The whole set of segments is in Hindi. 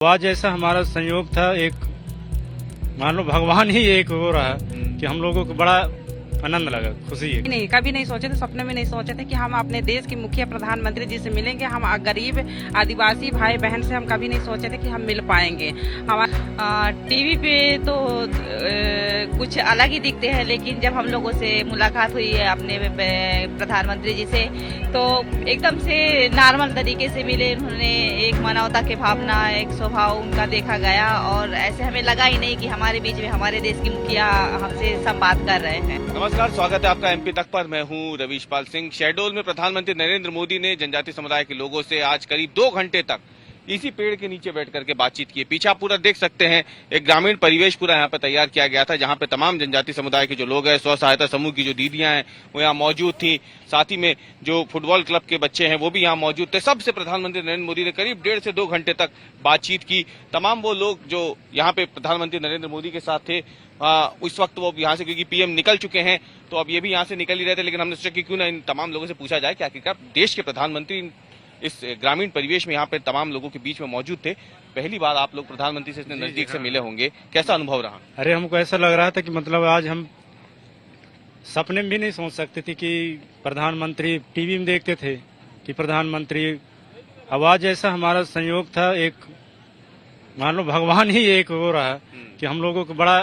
आज ऐसा हमारा संयोग था, एक मान लो भगवान ही एक हो रहा कि हम लोगों को बड़ा आनंद लगा, खुशी है। नहीं, कभी नहीं सोचे थे, सपने में नहीं सोचे थे कि हम अपने देश के मुखिया प्रधानमंत्री जी से मिलेंगे। हम गरीब आदिवासी भाई बहन से हम कभी नहीं सोचे थे कि हम मिल पाएंगे। हमारा टीवी पे तो कुछ अलग ही दिखते हैं, लेकिन जब हम लोगों से मुलाकात हुई है अपने प्रधानमंत्री जी से, तो एकदम से नॉर्मल तरीके से मिले। उन्होंने एक मानवता की भावना, एक स्वभाव उनका देखा गया, और ऐसे हमें लगा ही नहीं कि हमारे बीच में हमारे देश की मुखिया हमसे संवाद कर रहे हैं। नमस्कार, स्वागत है आपका एमपी तक पर। मैं हूं रवीश पाल सिंह। शहडोल में प्रधानमंत्री नरेंद्र मोदी ने जनजातीय समुदाय के लोगों से आज करीब 2 घंटे तक इसी पेड़ के नीचे बैठ करके बातचीत की। पीछा पूरा देख सकते हैं, एक ग्रामीण परिवेश पूरा यहाँ पे तैयार किया गया था, जहाँ पे तमाम जनजातीय समुदाय के जो लोग हैं, स्व सहायता समूह की जो दीदियां हैं वो यहाँ मौजूद थी। साथ ही में जो फुटबॉल क्लब के बच्चे हैं वो भी यहाँ मौजूद थे। सबसे प्रधानमंत्री नरेंद्र मोदी ने करीब 1.5 से 2 घंटे तक बातचीत की। तमाम वो लोग जो यहाँ पे प्रधानमंत्री नरेंद्र मोदी के साथ थे, उस वक्त वो यहाँ से, क्योंकि पीएम निकल चुके हैं तो अब ये भी यहाँ से निकल ही रहे थे, लेकिन हमने सोचा कि क्यों ना इन तमाम लोगों से पूछा जाए कि आखिरकार देश के प्रधानमंत्री इस ग्रामीण परिवेश में यहाँ पे तमाम लोगों के बीच में मौजूद थे। पहली बार आप लोग प्रधानमंत्री से इतने नजदीक से मिले होंगे, कैसा अनुभव रहा? अरे हमको ऐसा लग रहा था कि मतलब आज हम सपने में भी नहीं सोच सकते थे कि प्रधानमंत्री, टीवी में देखते थे कि प्रधानमंत्री, अब आज ऐसा हमारा संयोग था, एक मान लो भगवान ही एक हो रहा कि हम लोगों को बड़ा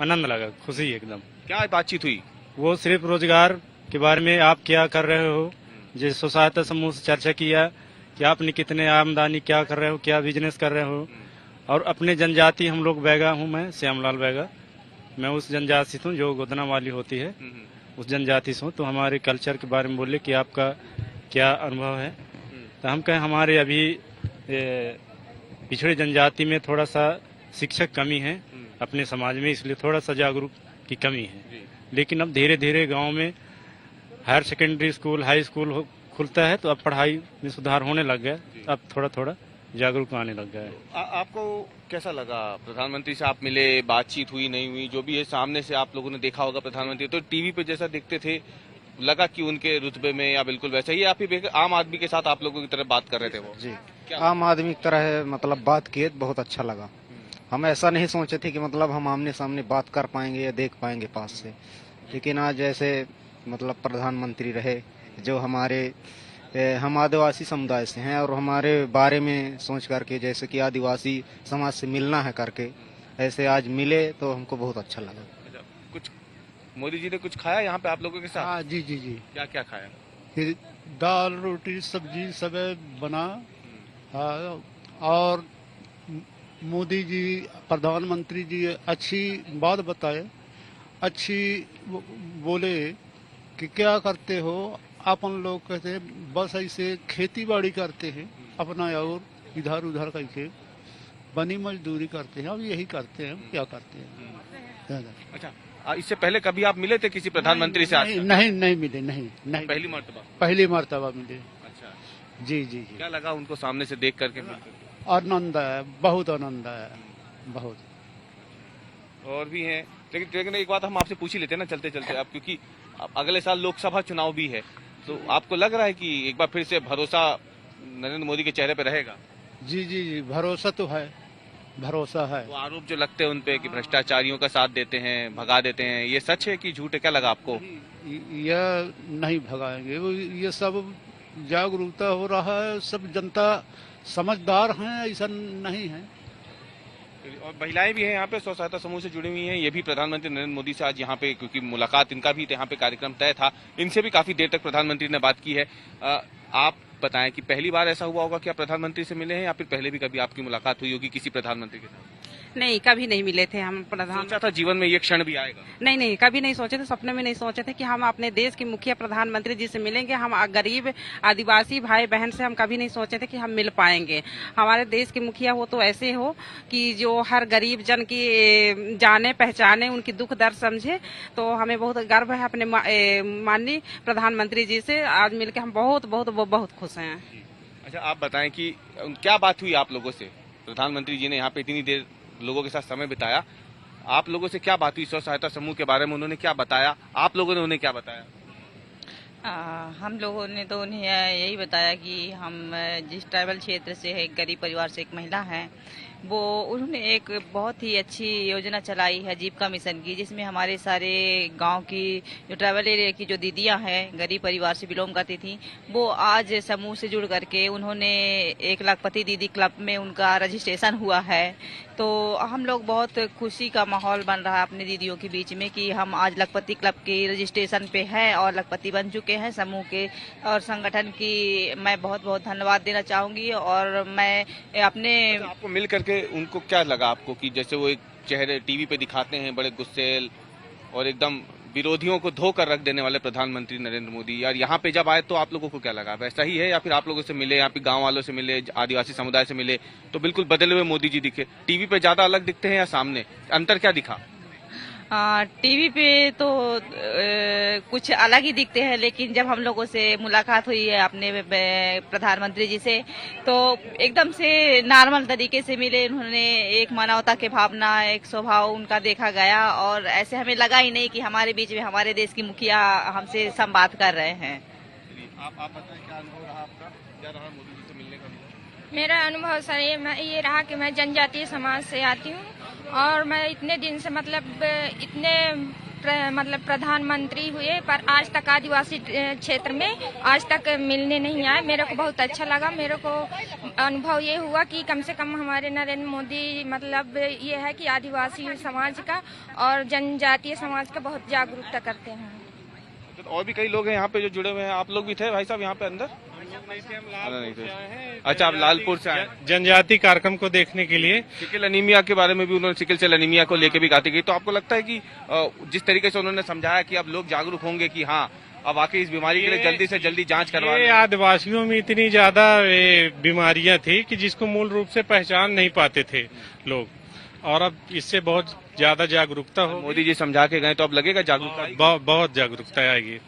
आनंद लगा, खुशी एकदम। क्या बातचीत हुई? वो सिर्फ रोजगार के बारे में, आप क्या कर रहे हो, जिस स्व सहायता समूह से चर्चा किया कि आपने कितने आमदनी क्या कर रहे हो, क्या बिजनेस कर रहे हो, और अपने जनजाति हम लोग बैगा हूँ, मैं श्यामलाल बैगा, मैं उस जनजाति से हूँ जो गोदना वाली होती है, उस जनजाति से हूँ। तो हमारे कल्चर के बारे में बोले कि आपका क्या अनुभव है, तो हम कहें हमारे अभी पिछड़े जनजाति में थोड़ा सा शिक्षक कमी है अपने समाज में, इसलिए थोड़ा सा जागरूक की कमी है। लेकिन अब धीरे धीरे गांव में higher secondary school, high school खुलता है, तो अब पढ़ाई में सुधार होने लग गया, अब थोड़ा थोड़ा जागरूक आने लग गया है। आपको कैसा लगा? प्रधानमंत्री से आप मिले, बातचीत हुई नहीं हुई, जो भी है सामने से आप लोगों ने देखा होगा प्रधानमंत्री, तो टीवी पे जैसा देखते थे लगा कि उनके रुतबे में या बिल्कुल वैसा ही आप ही आम आदमी के साथ आप लोगों की तरह बात कर रहे थे? वो जी, क्या? आम आदमी की तरह मतलब बात किए, बहुत अच्छा लगा। हम ऐसा नहीं सोचे थे कि मतलब हम आमने सामने बात कर पाएंगे या देख पाएंगे पास से, लेकिन आज ऐसे मतलब प्रधानमंत्री रहे जो हम आदिवासी समुदाय से हैं, और हमारे बारे में सोच करके, जैसे कि आदिवासी समाज से मिलना है करके, ऐसे आज मिले तो हमको बहुत अच्छा लगा। कुछ मोदी जी ने कुछ खाया यहाँ पे आप लोगों के साथ? हाँ जी जी जी, क्या क्या खाया? फिर दाल रोटी सब्जी सब बना। हाँ, और मोदी जी, प्रधानमंत्री जी अच्छी बात बताए, अच्छी बोले कि क्या करते हो अपन लोग, कहते हैं बस ऐसे खेती बाड़ी करते हैं अपना, और इधर उधर करके बनी मजदूरी करते हैं, अब यही करते हैं, क्या करते हैं। अच्छा, इससे पहले कभी आप मिले थे किसी प्रधानमंत्री से? नहीं, नहीं नहीं मिले, नहीं नहीं, पहली मर्तबा? पहली मर्तबा मिले। अच्छा, जी जी जी, क्या लगा उनको सामने से देख करके? आनंद है, बहुत आनंद है, बहुत। और भी हैं, लेकिन एक बात हम आपसे पूछ ही लेते हैं ना चलते चलते, अब क्योंकि अगले साल लोकसभा चुनाव भी है, तो आपको लग रहा है कि एक बार फिर से भरोसा नरेंद्र मोदी के चेहरे पे रहेगा? जी जी जी, भरोसा तो है, भरोसा है। वो आरोप जो लगते हैं उनपे कि भ्रष्टाचारियों का साथ देते हैं, भगा देते हैं, ये सच है कि झूठ है? क्या लगा आपको? यह नहीं भगाएंगे, ये सब जागरूकता हो रहा है, सब जनता समझदार हैं, ऐसा नहीं है। और महिलाएं भी हैं यहाँ पे, स्व सहायता समूह से जुड़ी हुई हैं, ये भी प्रधानमंत्री नरेंद्र मोदी से आज यहाँ पे, क्योंकि मुलाकात इनका भी यहाँ पे कार्यक्रम तय था, इनसे भी काफी देर तक प्रधानमंत्री ने बात की है। आप बताएं कि पहली बार ऐसा हुआ होगा कि आप प्रधानमंत्री से मिले हैं, या फिर पहले भी कभी आपकी मुलाकात हुई होगी किसी प्रधानमंत्री के साथ? नहीं, कभी नहीं मिले थे हम प्रधान। सोचा था जीवन में ये क्षण भी आएगा? नहीं नहीं, कभी नहीं सोचे थे, सपने में नहीं सोचे थे कि हम अपने देश के मुखिया प्रधानमंत्री जी से मिलेंगे। हम गरीब आदिवासी भाई बहन से हम कभी नहीं सोचे थे कि हम मिल पाएंगे। हमारे देश के मुखिया हो तो ऐसे हो कि जो हर गरीब जन की जाने पहचाने, उनकी दुख दर्द समझे। तो हमें बहुत गर्व है अपने माननीय प्रधानमंत्री जी से आज मिलकर, हम बहुत बहुत बहुत खुश हैं। अच्छा, आप बताएं कि क्या बात हुई आप लोगों से? प्रधानमंत्री जी ने यहाँ पे इतनी देर लोगों के साथ समय बिताया, आप लोगों से क्या बात हुई? स्व सहायता समूह के बारे में उन्होंने क्या बताया, आप लोगों ने उन्हें क्या बताया? हम लोगों ने तो उन्हें यही बताया कि हम जिस ट्राइबल क्षेत्र से है, गरीब परिवार से एक महिला है, वो उन्होंने एक बहुत ही अच्छी योजना चलाई है जीविका मिशन की, जिसमें हमारे सारे गांव की जो ट्राइबल एरिया की जो दीदियां हैं, गरीब परिवार से बिलोंग करती थी, वो आज समूह से जुड़ करके उन्होंने 1 लाखपति दीदी क्लब में उनका रजिस्ट्रेशन हुआ है। तो हम लोग बहुत खुशी का माहौल बन रहा है अपने दीदियों के बीच में कि हम आज लखपति क्लब के रजिस्ट्रेशन पे हैं और लखपति बन चुके हैं समूह के। और संगठन की मैं बहुत बहुत धन्यवाद देना चाहूंगी। और मैं अपने आपको मिल करके उनको क्या लगा आपको कि जैसे वो एक चेहरे टीवी पे दिखाते हैं बड़े गुस्सेल और एकदम विरोधियों को धोकर रख देने वाले प्रधानमंत्री नरेंद्र मोदी, यार यहाँ पे जब आए तो आप लोगों को क्या लगा? वैसा ही है या फिर आप लोगों से मिले, यहाँ पे गांव वालों से मिले, आदिवासी समुदाय से मिले तो बिल्कुल बदले हुए मोदी जी दिखे? टीवी पे ज्यादा अलग दिखते हैं या सामने? अंतर क्या दिखा? टीवी पे तो कुछ अलग ही दिखते हैं, लेकिन जब हम लोगों से मुलाकात हुई है अपने प्रधानमंत्री जी से तो एकदम से नॉर्मल तरीके से मिले। उन्होंने एक मानवता के भावना, एक स्वभाव उनका देखा गया और ऐसे हमें लगा ही नहीं कि हमारे बीच में हमारे देश की मुखिया हमसे संवाद कर रहे हैं। आप बताएं क्या अनुभव रहा आपका, क्या रहा मोदी जी से मिलने का अनुभव? मेरा अनुभव सर ये रहा कि मैं जनजातीय समाज से आती हूँ और मैं इतने दिन से मतलब प्रधानमंत्री हुए पर आज तक आदिवासी क्षेत्र में आज तक मिलने नहीं आए। मेरे को बहुत अच्छा लगा। मेरे को अनुभव ये हुआ कि कम से कम हमारे नरेंद्र मोदी मतलब ये है कि आदिवासी समाज का और जनजातीय समाज का बहुत जागरूकता करते हैं। और भी कई लोग हैं यहाँ पे जो जुड़े हुए हैं। आप लोग भी थे भाई साहब यहाँ पे अंदर? नहीं थे। अच्छा, आप लालपुर से आए जनजाति कार्यक्रम को देखने के लिए। सिकिल एनीमिया के बारे में भी उन्होंने, सिकिल सेल एनीमिया को लेकर भी बातें की। तो आपको लगता है कि जिस तरीके से उन्होंने समझाया कि अब लोग जागरूक होंगे कि हाँ अब वाकई इस बीमारी के लिए जल्दी से जल्दी जांच करवा लें? आदिवासियों में इतनी ज्यादा बीमारियां थी कि जिसको मूल रूप से पहचान नहीं पाते थे लोग, और अब इससे बहुत ज्यादा जागरूकता हो। मोदी जी समझा के गए तो अब लगेगा जागरूकता? बहुत जागरूकता आएगी।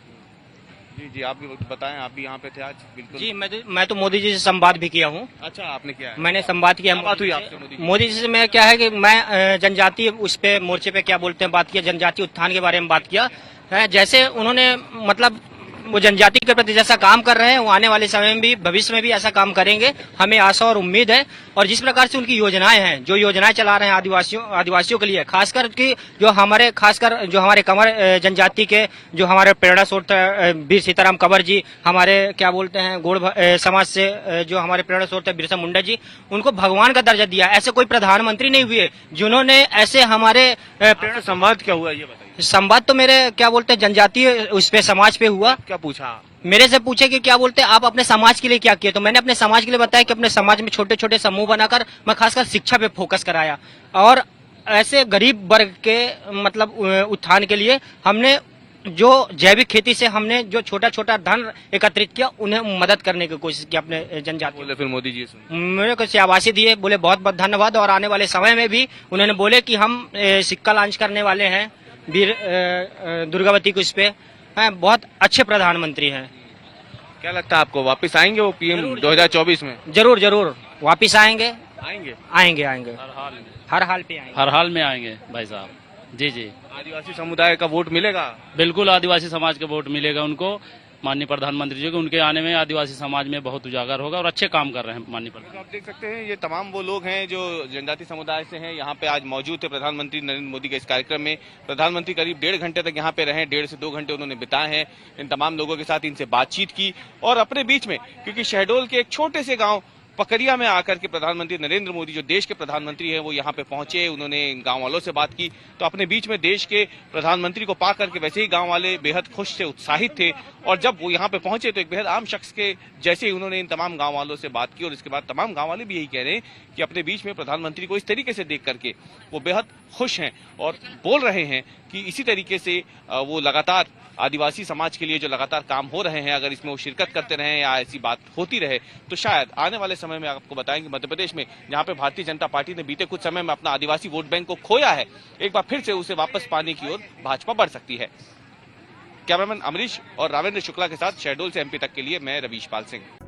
जी, आप भी बताएं, आप भी यहाँ पे थे आज? बिल्कुल जी, मैं तो मोदी जी से संवाद भी किया हूँ। अच्छा, आपने किया है? मैंने संवाद किया। बात हुई आपसे मोदी जी से? मैं क्या है कि मैं जनजातीय उस पे मोर्चे पे क्या बोलते हैं बात किया, जनजातीय उत्थान के बारे में बात किया है। जैसे उन्होंने मतलब वो जनजाति के प्रति जैसा काम कर रहे हैं वो आने वाले समय में भी, भविष्य में भी ऐसा काम करेंगे, हमें आशा और उम्मीद है। और जिस प्रकार से उनकी योजनाएं हैं, जो योजनाएं चला रहे हैं आदिवासियों के लिए, खासकर कि जो हमारे कंवर जनजाति के जो हमारे प्रेरणा स्रोत वीर सीताराम कंवर जी, हमारे क्या बोलते हैं गोड़ समाज से जो हमारे प्रेरणा स्रोत है बिरसा मुंडा जी, उनको भगवान का दर्जा दिया। ऐसे कोई प्रधानमंत्री नहीं हुए जिन्होंने ऐसे हमारे प्रेरणा। संवाद क्या हुआ ये बताइए? संवाद तो मेरे क्या बोलते हैं जनजातीय उस पे समाज पे हुआ। क्या पूछा? मेरे से पूछे कि क्या बोलते हैं आप अपने समाज के लिए क्या किए, तो मैंने अपने समाज के लिए बताया कि अपने समाज में छोटे छोटे समूह बनाकर मैं खासकर शिक्षा पे फोकस कराया और ऐसे गरीब वर्ग के मतलब उत्थान के लिए हमने जो जैविक खेती से हमने जो छोटा छोटा धन एकत्रित किया उन्हें मदद करने की कोशिश की अपने जनजाति। बोले फिर मोदी जी मेरे को शाबाशी दिए, बोले बहुत बहुत धन्यवाद। और आने वाले समय में भी उन्होंने बोले कि हम सिक्का लॉन्च करने वाले हैं वीर दुर्गावती को, इस पे हैं, बहुत अच्छे प्रधानमंत्री हैं। क्या लगता है आपको वापस आएंगे वो पीएम 2024 में? जरूर जरूर वापस आएंगे। आएंगे हर हाल पे आएंगे। हर हाल में आएंगे भाई साहब। जी जी, आदिवासी समुदाय का वोट मिलेगा? बिल्कुल आदिवासी समाज का वोट मिलेगा उनको, माननीय प्रधानमंत्री जी को। उनके आने में आदिवासी समाज में बहुत उजागर होगा और अच्छे काम कर रहे हैं माननीय प्रधानमंत्री। आप देख सकते हैं ये तमाम वो लोग हैं जो जनजाति समुदाय से हैं, यहाँ पे आज मौजूद थे प्रधानमंत्री नरेंद्र मोदी के इस कार्यक्रम में। प्रधानमंत्री करीब 1.5 घंटे तक यहाँ पे रहे, 1.5 से 2 घंटे उन्होंने बिताए हैं इन तमाम लोगों के साथ, इनसे बातचीत की और अपने बीच में, क्योंकि शहडोल के एक छोटे से गाँव पकरिया में आकर के प्रधानमंत्री नरेंद्र मोदी जो देश के प्रधानमंत्री हैं वो यहाँ पे पहुंचे, उन्होंने गांव वालों से बात की। तो अपने बीच में देश के प्रधानमंत्री को पा करके वैसे ही गांव वाले बेहद खुश थे, उत्साहित थे। और जब वो यहाँ पे पहुंचे तो एक बेहद आम शख्स के जैसे ही उन्होंने इन तमाम गांव वालों से बात की और इसके बाद तमाम गांव वाले भी यही कह रहे हैं कि अपने बीच में प्रधानमंत्री को इस तरीके से देख करके वो बेहद खुश हैं और बोल रहे हैं कि इसी तरीके से वो लगातार आदिवासी समाज के लिए जो लगातार काम हो रहे हैं, अगर इसमें वो शिरकत करते रहें या ऐसी बात होती रहे तो शायद आने वाले समय में आपको बताएंगे मध्य प्रदेश में जहां पे भारतीय जनता पार्टी ने बीते कुछ समय में अपना आदिवासी वोट बैंक को खोया है, एक बार फिर से उसे वापस पाने की ओर भाजपा बढ़ सकती है। कैमरामैन अमरीश और रावेंद्र शुक्ला के साथ शहडोल से एमपी तक के लिए मैं रवीश पाल सिंह।